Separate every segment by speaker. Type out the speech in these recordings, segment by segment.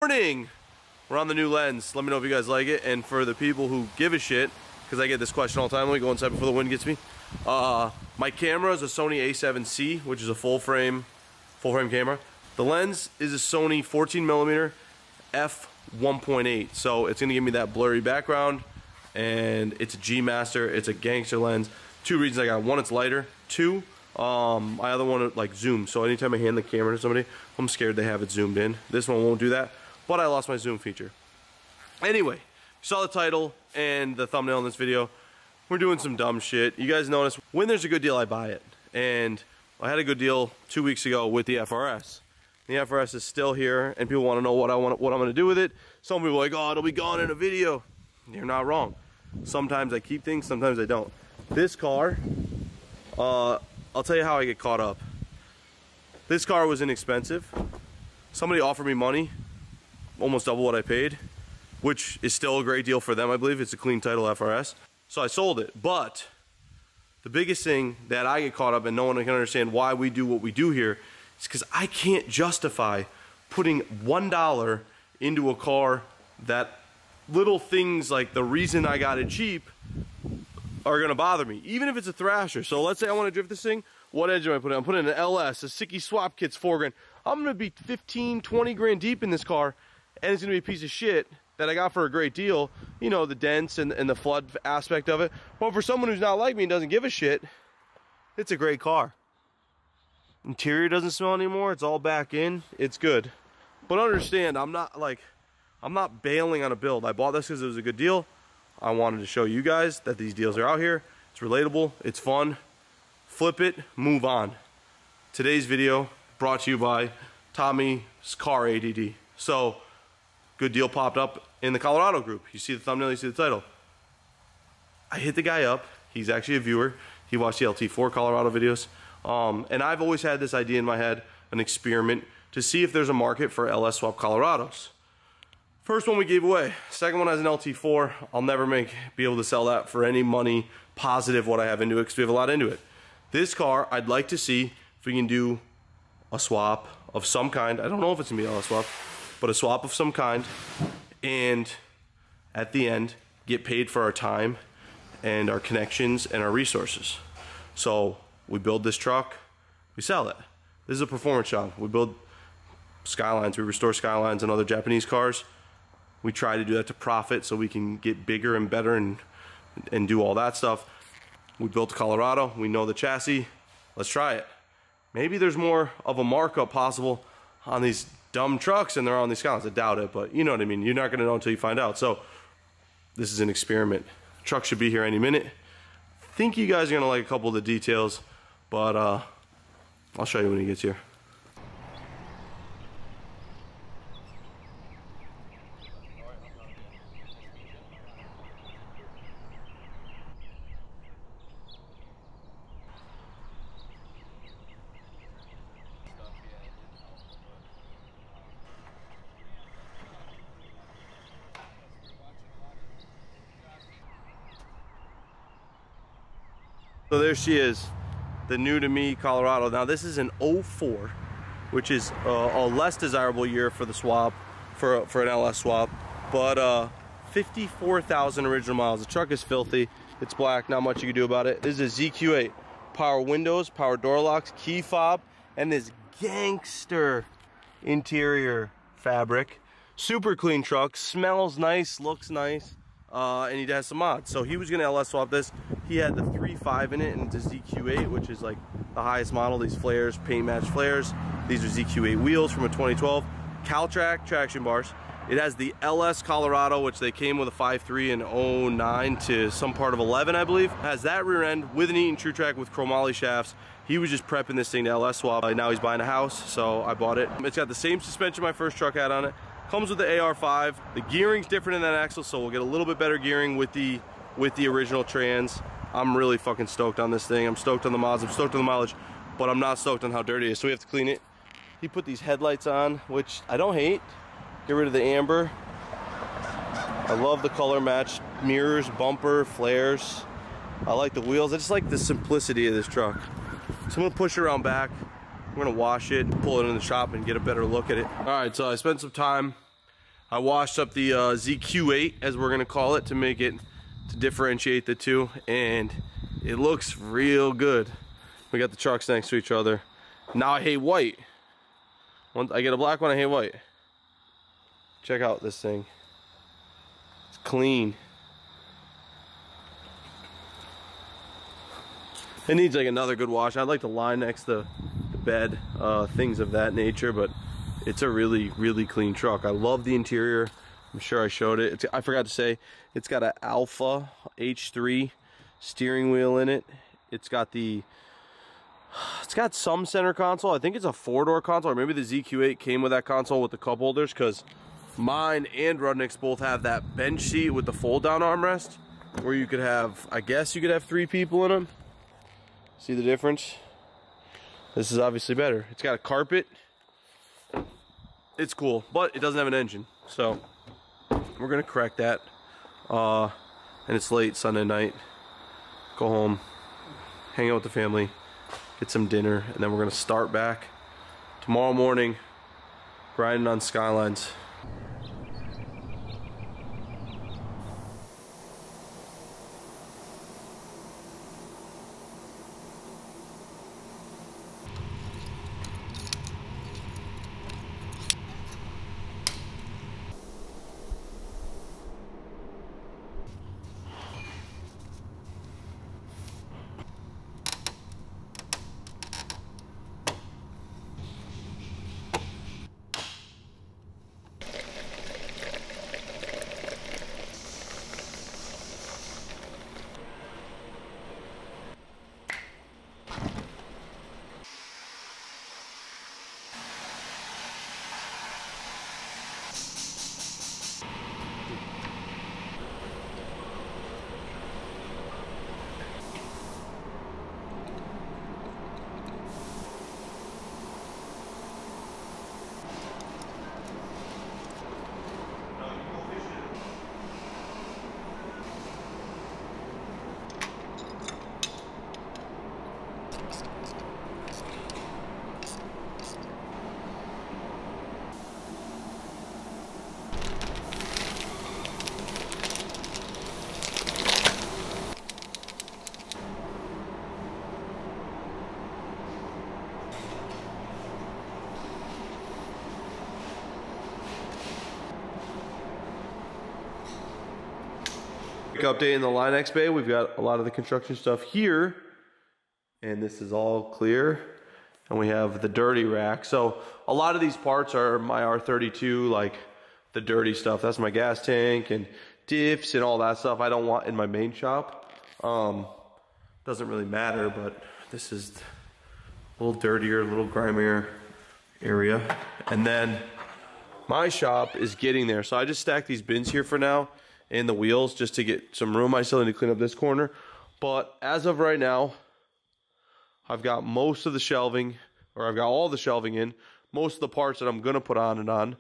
Speaker 1: Morning! We're on the new lens. Let me know if you guys like it. And for the people who give a shit, because I get this question all the time, let me go inside before the wind gets me. My camera is a Sony A7C, which is a full frame camera. The lens is a Sony 14mm f1.8, so it's gonna give me that blurry background, and it's a G Master. It's a gangster lens. Two reasons I got it. One, it's lighter. Two, my other one like zooms, so anytime I hand the camera to somebody, I'm scared they have it zoomed in. This one won't do that, but I lost my zoom feature. Anyway, you saw the title and the thumbnail in this video. We're doing some dumb shit. You guys notice when there's a good deal, I buy it. And I had a good deal 2 weeks ago with the FRS. The FRS is still here, and people want to know what I'm going to do with it. Some people are like, oh, it'll be gone in a video. You're not wrong. Sometimes I keep things, sometimes I don't. This car, I'll tell you how I get caught up. This car was inexpensive. Somebody offered me money, almost double what I paid, which is still a great deal for them, I believe. It's a clean title FRS. So I sold it. But the biggest thing that I get caught up in, no one can understand why we do what we do here, is because I can't justify putting $1 into a car that little things like the reason I got it cheap are gonna bother me, even if it's a Thrasher. So let's say I want to drift this thing. What engine am I putting? I'm putting an LS, a Sicky swap kit's $4 grand. I'm gonna be 15, 20 grand deep in this car, and it's gonna be a piece of shit that I got for a great deal. You know, the dents and the flood aspect of it. But for someone who's not like me and doesn't give a shit, it's a great car. Interior doesn't smell anymore. It's all back in. It's good. But understand, I'm not bailing on a build. I bought this because it was a good deal. I wanted to show you guys that these deals are out here. It's relatable. It's fun. Flip it. Move on. Today's video brought to you by Tommy's Car ADD. So, good deal popped up in the Colorado group. You see the thumbnail, you see the title. I hit the guy up. He's actually a viewer. He watched the LT4 Colorado videos. And I've always had this idea in my head, an experiment, to see if there's a market for LS swap Colorados. First one we gave away. Second one has an LT4. I'll never be able to sell that for any money positive what I have into it, because we have a lot into it. This car, I'd like to see if we can do a swap of some kind. I don't know if it's gonna be an LS swap, but a swap of some kind, and at the end, get paid for our time and our connections and our resources. So we build this truck, we sell it. This is a performance shop. We build Skylines, we restore Skylines and other Japanese cars. We try to do that to profit so we can get bigger and better and do all that stuff. We built Colorado, we know the chassis, let's try it. Maybe there's more of a markup possible on these dumb trucks and they're on these Skylines. I doubt it, but you know what I mean. You're not gonna know until you find out. So this is an experiment. The truck should be here any minute. I think you guys are gonna like a couple of the details, but I'll show you when he gets here. So there she is, the new to me Colorado. Now this is an 04, which is a less desirable year for the swap, for an LS swap, but 54,000 original miles. The truck is filthy, it's black, not much you can do about it. This is a ZQ8, power windows, power door locks, key fob, and this gangster interior fabric. Super clean truck, smells nice, looks nice. And he has some mods. So he was gonna LS swap this. He had the 3.5 in it, and it's a ZQ8, which is like the highest model. These flares, paint match flares. These are ZQ8 wheels from a 2012. Caltrac traction bars. It has the LS Colorado, which they came with a 5.3 in 09 to some part of 11, I believe. It has that rear end with an Eaton True Track with chromoly shafts. He was just prepping this thing to LS swap. Now he's buying a house, so I bought it. It's got the same suspension my first truck had on it. Comes with the AR5. The gearing's different in that axle, so we'll get a little bit better gearing with the original trans. I'm really fucking stoked on this thing. I'm stoked on the mods, I'm stoked on the mileage, but I'm not stoked on how dirty it is, so we have to clean it. He put these headlights on, which I don't hate. Get rid of the amber. I love the color match. Mirrors, bumper, flares. I like the wheels. I just like the simplicity of this truck. So I'm gonna push it around back. We're gonna wash it, pull it in the shop, and get a better look at it. All right, so I spent some time I washed up the ZQ8, as we're gonna call it, to make it, to differentiate the two, and it looks real good. We got the trucks next to each other. Now I hate white. Once I get a black one, I hate white. Check out this thing. It's clean. It needs like another good wash. I'd like to line next to the bed, things of that nature, but it's a really, really clean truck. I love the interior. I'm sure I showed it. I forgot to say, it's got an Alpha H3 steering wheel in it. It's got some center console. I think it's a 4-door console, or maybe the ZQ8 came with that console with the cup holders, because mine and Rudnick's both have that bench seat with the fold-down armrest, where you could have, I guess you could have 3 people in them. See the difference? This is obviously better. It's got a carpet. It's cool, but it doesn't have an engine, so we're gonna correct that. And it's late Sunday night. Go home, hang out with the family, get some dinner, and then we're gonna start back tomorrow morning grinding on Skylines. Update in the Line-X bay. We've got a lot of the construction stuff here, and this is all clear, and we have the dirty rack. So a lot of these parts are my R32, like the dirty stuff. That's my gas tank and diffs and all that stuff I don't want in my main shop. Doesn't really matter, but this is a little dirtier, a little grimier area. And then my shop is getting there, so I just stacked these bins here for now and the wheels just to get some room. I still need to clean up this corner, but as of right now, I've got most of the shelving, or I've got all the shelving in, most of the parts that I'm gonna put on and on.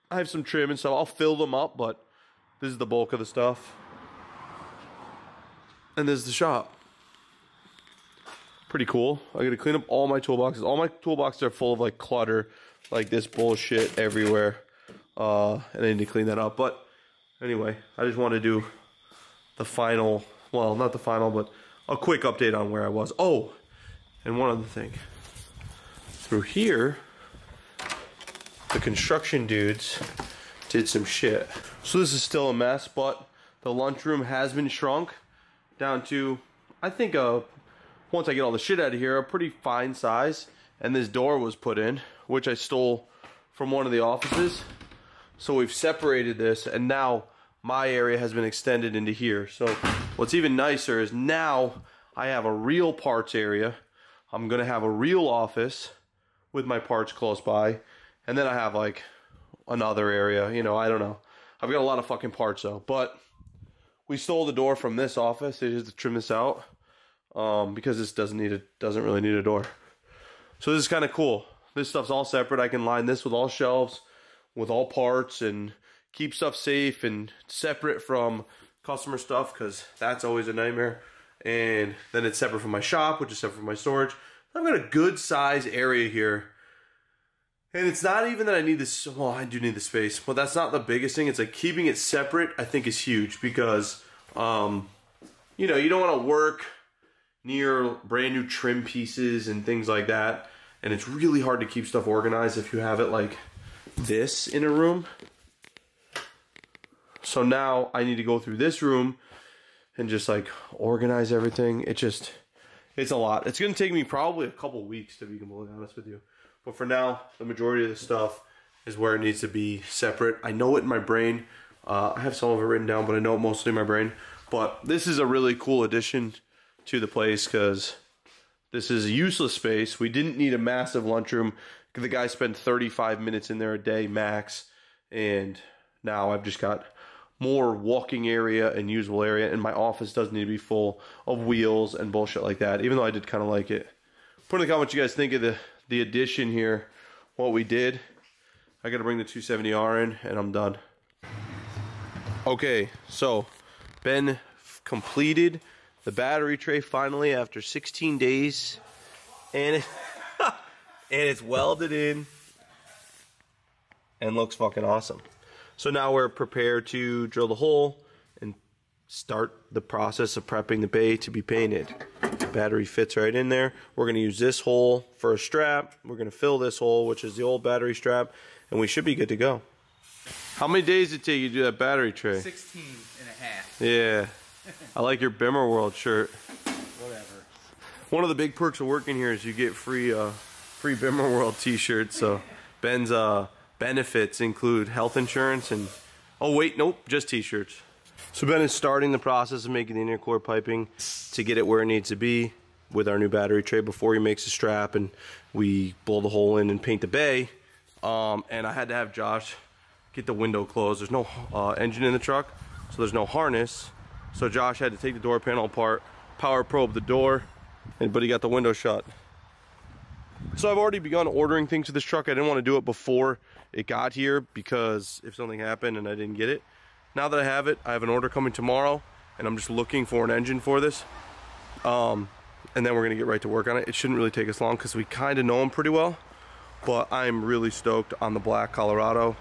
Speaker 1: I have some trim and stuff. I'll fill them up, but this is the bulk of the stuff. And this is the shop. Pretty cool. I gotta clean up all my toolboxes. All my toolboxes are full of like clutter, like this bullshit everywhere. And I need to clean that up, but anyway, I just want to do the final, well, not the final, but a quick update on where I was. Oh, and one other thing. Through here, the construction dudes did some shit. So this is still a mess, but the lunchroom has been shrunk down to, I think, once I get all the shit out of here, a pretty fine size. And this door was put in, which I stole from one of the offices. So we've separated this, and now my area has been extended into here. So what's even nicer is now I have a real parts area. I'm gonna have a real office with my parts close by, and then I have like another area, you know, I don't know. I've got a lot of fucking parts though, but we stole the door from this office. They just to trim this out because this doesn't really need a door. So this is kind of cool. This stuff's all separate. I can line this with all shelves, with all parts, and keep stuff safe and separate from customer stuff, because that's always a nightmare. And then it's separate from my shop, which is separate from my storage. I've got a good size area here, And it's not even that I need this, well, I do need the space, but that's not the biggest thing. It's like keeping it separate, I think, is huge because, you know, you don't want to work near brand new trim pieces and things like that. And it's really hard to keep stuff organized if you have it like this in a room. So now I need to go through this room and just like organize everything. It's a lot. It's going to take me probably a couple weeks, to be completely honest with you. But for now, the majority of the stuff is where it needs to be separate. I know it in my brain. I have some of it written down, but I know it mostly in my brain. But this is a really cool addition to the place because this is a useless space. We didn't need a massive lunchroom. The guy spent 35 minutes in there a day max. And now I've just got more walking area and usable area. And my office doesn't need to be full of wheels and bullshit like that, even though I did kind of like it. Put in the comments what you guys think of the addition here, what we did. I gotta bring the 270R in and I'm done. Okay, so Ben completed the battery tray finally after 16 days. And, and it's welded in and looks fucking awesome. So now we're prepared to drill the hole and start the process of prepping the bay to be painted. Battery fits right in there. We're going to use this hole for a strap. We're going to fill this hole, which is the old battery strap, and we should be good to go. How many days did it take you to do that battery tray?
Speaker 2: 16 and a half.
Speaker 1: Yeah. I like your Bimmer World shirt.
Speaker 2: Whatever.
Speaker 1: One of the big perks of working here is you get free Bimmer World t-shirts. So Ben's benefits include health insurance and, oh wait, nope, just t-shirts. So Ben is starting the process of making the inner core piping to get it where it needs to be with our new battery tray before he makes the strap and we blow the hole in and paint the bay. And I had to have Josh get the window closed. There's no engine in the truck, so there's no harness. So Josh had to take the door panel apart, power probe the door, but he got the window shut. So I've already begun ordering things for this truck. I didn't want to do it before it got here because if something happened and I didn't get it. Now that I have it, I have an order coming tomorrow and I'm just looking for an engine for this. And then we're gonna get right to work on it. It shouldn't really take us long because we kind of know him pretty well, but I'm really stoked on the black Colorado.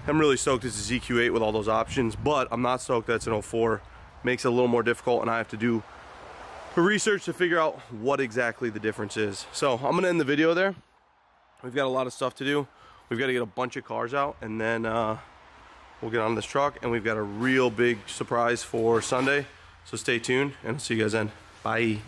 Speaker 1: I'm really stoked it's a ZQ8 with all those options, but I'm not stoked that it's an 04. Makes it a little more difficult and I have to do research to figure out what exactly the difference is. So I'm gonna end the video there. We've got a lot of stuff to do. We've got to get a bunch of cars out and then we'll get on this truck and we've got a real big surprise for Sunday. So stay tuned and I'll see you guys then. Bye.